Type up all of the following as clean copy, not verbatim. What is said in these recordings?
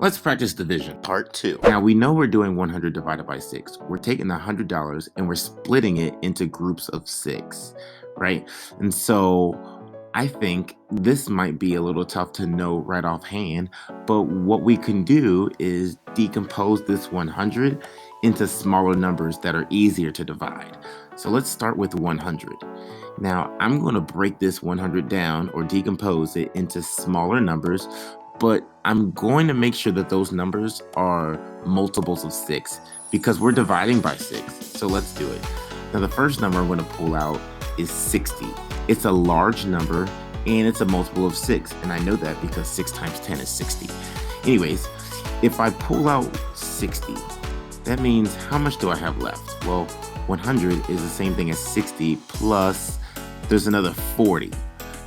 Let's practice division. Part 2. Now we know we're doing 100 divided by 6. We're taking the $100 and we're splitting it into groups of 6, right? And so I think this might be a little tough to know right offhand, but what we can do is decompose this 100 into smaller numbers that are easier to divide. So let's start with 100. Now I'm going to break this 100 down or decompose it into smaller numbers, but I'm going to make sure that those numbers are multiples of 6 because we're dividing by 6. So let's do it. Now the first number I'm going to pull out is 60. It's a large number and it's a multiple of 6, and I know that because 6 times 10 is 60. Anyways, if I pull out 60, that means how much do I have left? Well, 100 is the same thing as 60 plus there's another 40.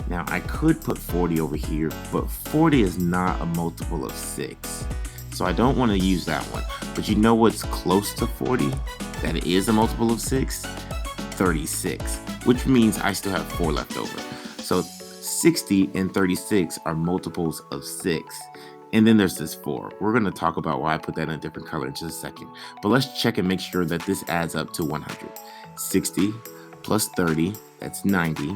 Now I could put 40 over here, but 40 is not a multiple of 6. So I don't want to use that one. But you know what's close to 40? That is a multiple of 6? 36, which means I still have 4 left over. So 60 and 36 are multiples of 6. And then there's this 4. We're going to talk about why I put that in a different color in just a second. But let's check and make sure that this adds up to 100. 60 plus 30, that's 90.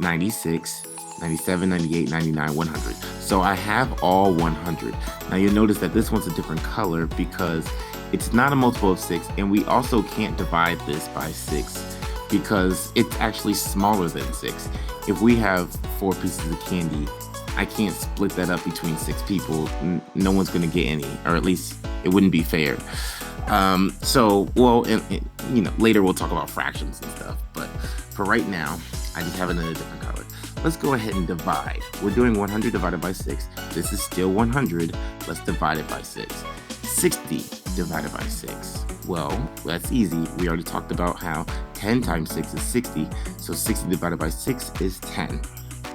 96, 97, 98, 99, 100. So I have all 100. Now you'll notice that this one's a different color because it's not a multiple of 6, and we also can't divide this by 6 because it's actually smaller than 6. If we have 4 pieces of candy, I can't split that up between 6 people. No one's gonna get any, or at least it wouldn't be fair. Later we'll talk about fractions and stuff, but for right now, I just have it in a different color. Let's go ahead and divide. We're doing 100 divided by 6. This is still 100. Let's divide it by 6. 60 divided by 6. Well, that's easy. We already talked about how 10 times 6 is 60. So 60 divided by 6 is 10.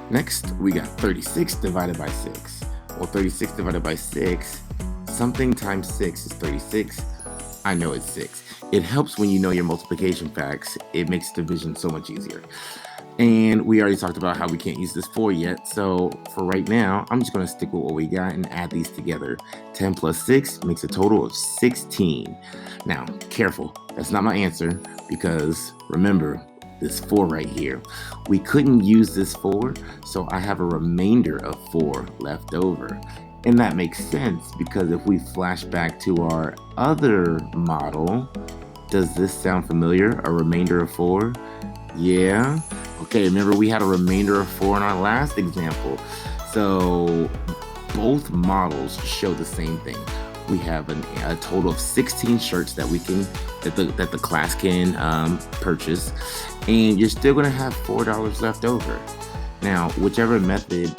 Next, we got 36 divided by 6. Well, 36 divided by 6, something times 6 is 36. I know it's 6. It helps when you know your multiplication facts. It makes division so much easier. And we already talked about how we can't use this 4 yet. So for right now, I'm just going to stick with what we got and add these together. 10 plus 6 makes a total of 16. Now, careful. That's not my answer because remember, this 4 right here. We couldn't use this 4, so I have a remainder of 4 left over. And that makes sense because if we flash back to our other model, does this sound familiar? A remainder of 4? Yeah. Okay, remember we had a remainder of 4 in our last example. So both models show the same thing. We have a total of 16 shirts that the class can purchase, and you're still gonna have $4 left over. Now, whichever method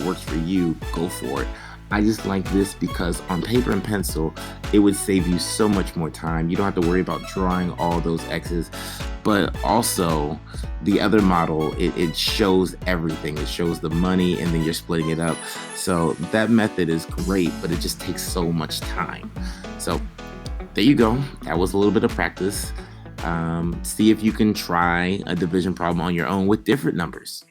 works for you, go for it. I just like this because on paper and pencil, it would save you so much more time. You don't have to worry about drawing all those X's, but also the other model, it shows everything. It shows the money and then you're splitting it up. So that method is great, but it just takes so much time. So there you go. That was a little bit of practice. See if you can try a division problem on your own with different numbers.